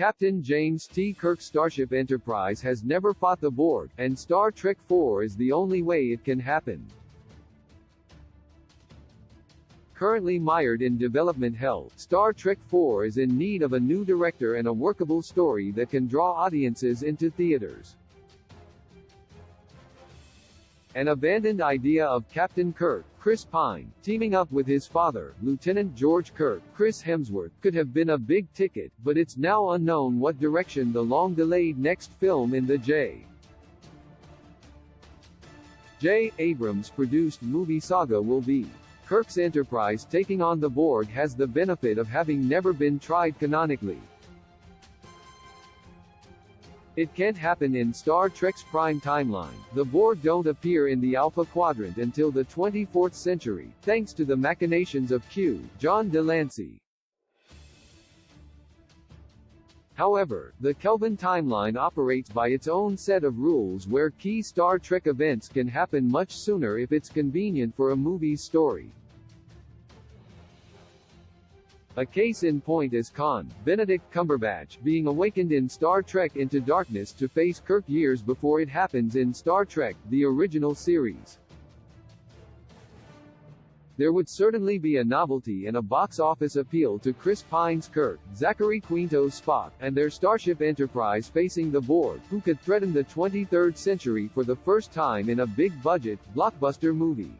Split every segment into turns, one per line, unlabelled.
Captain James T. Kirk's Starship Enterprise has never fought the Borg, and Star Trek IV is the only way it can happen. Currently mired in development hell, Star Trek IV is in need of a new director and a workable story that can draw audiences into theaters. An abandoned idea of Captain Kirk, Chris Pine, teaming up with his father, Lieutenant George Kirk, Chris Hemsworth, could have been a big ticket, but it's now unknown what direction the long-delayed next film in the J. Abrams-produced movie saga will be. Kirk's Enterprise taking on the Borg has the benefit of having never been tried canonically. It can't happen in Star Trek's prime timeline. The Borg don't appear in the Alpha Quadrant until the 24th century, thanks to the machinations of Q. John Delancey. However, the Kelvin timeline operates by its own set of rules where key Star Trek events can happen much sooner if it's convenient for a movie's story. A case in point is Benedict Cumberbatch being awakened in Star Trek Into Darkness to face Kirk years before it happens in Star Trek, the original series. There would certainly be a novelty and a box office appeal to Chris Pine's Kirk, Zachary Quinto's Spock, and their Starship Enterprise facing the Borg, who could threaten the 23rd century for the first time in a big-budget, blockbuster movie.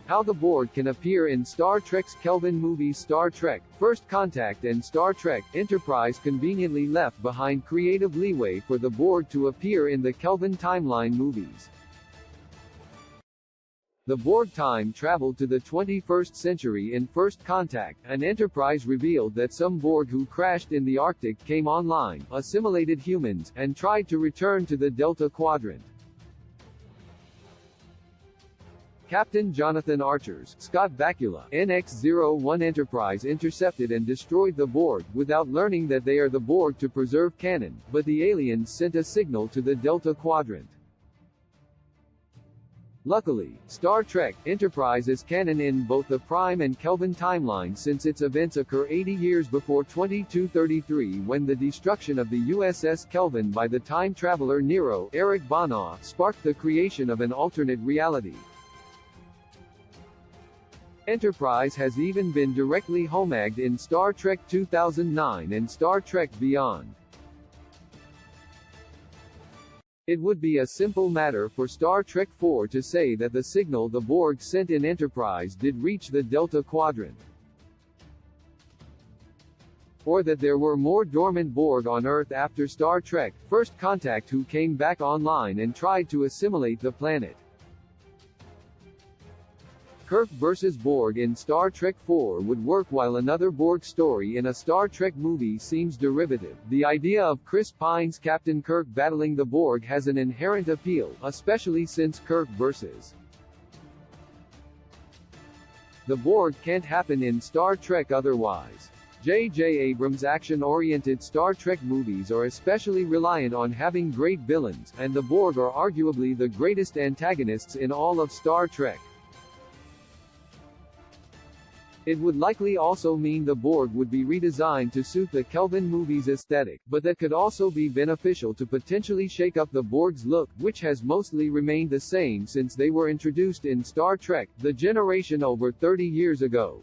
How the Borg can appear in Star Trek's Kelvin movies. Star Trek, First Contact and Star Trek, Enterprise conveniently left behind creative leeway for the Borg to appear in the Kelvin timeline movies. The Borg time traveled to the 21st century in First Contact, and Enterprise revealed that some Borg who crashed in the Arctic came online, assimilated humans, and tried to return to the Delta Quadrant. Captain Jonathan Archer's Scott Bakula NX-01 Enterprise intercepted and destroyed the Borg, without learning that they are the Borg to preserve canon, but the aliens sent a signal to the Delta Quadrant. Luckily, Star Trek Enterprise is canon in both the Prime and Kelvin timelines since its events occur 80 years before 2233 when the destruction of the USS Kelvin by the time traveler Nero Eric Bana sparked the creation of an alternate reality. Enterprise has even been directly homagged in Star Trek 2009 and Star Trek Beyond. It would be a simple matter for Star Trek IV to say that the signal the Borg sent in Enterprise did reach the Delta Quadrant, or that there were more dormant Borg on Earth after Star Trek, First Contact who came back online and tried to assimilate the planet. Kirk vs. Borg in Star Trek IV would work while another Borg story in a Star Trek movie seems derivative. The idea of Chris Pine's Captain Kirk battling the Borg has an inherent appeal, especially since Kirk vs. the Borg can't happen in Star Trek otherwise. J.J. Abrams' action-oriented Star Trek movies are especially reliant on having great villains, and the Borg are arguably the greatest antagonists in all of Star Trek. It would likely also mean the Borg would be redesigned to suit the Kelvin movie's aesthetic, but that could also be beneficial to potentially shake up the Borg's look, which has mostly remained the same since they were introduced in Star Trek, The Generation over 30 years ago.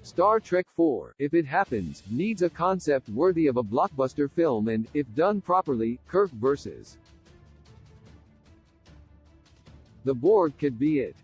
Star Trek IV, if it happens, needs a concept worthy of a blockbuster film and, if done properly, Kirk vs. the Borg could be it.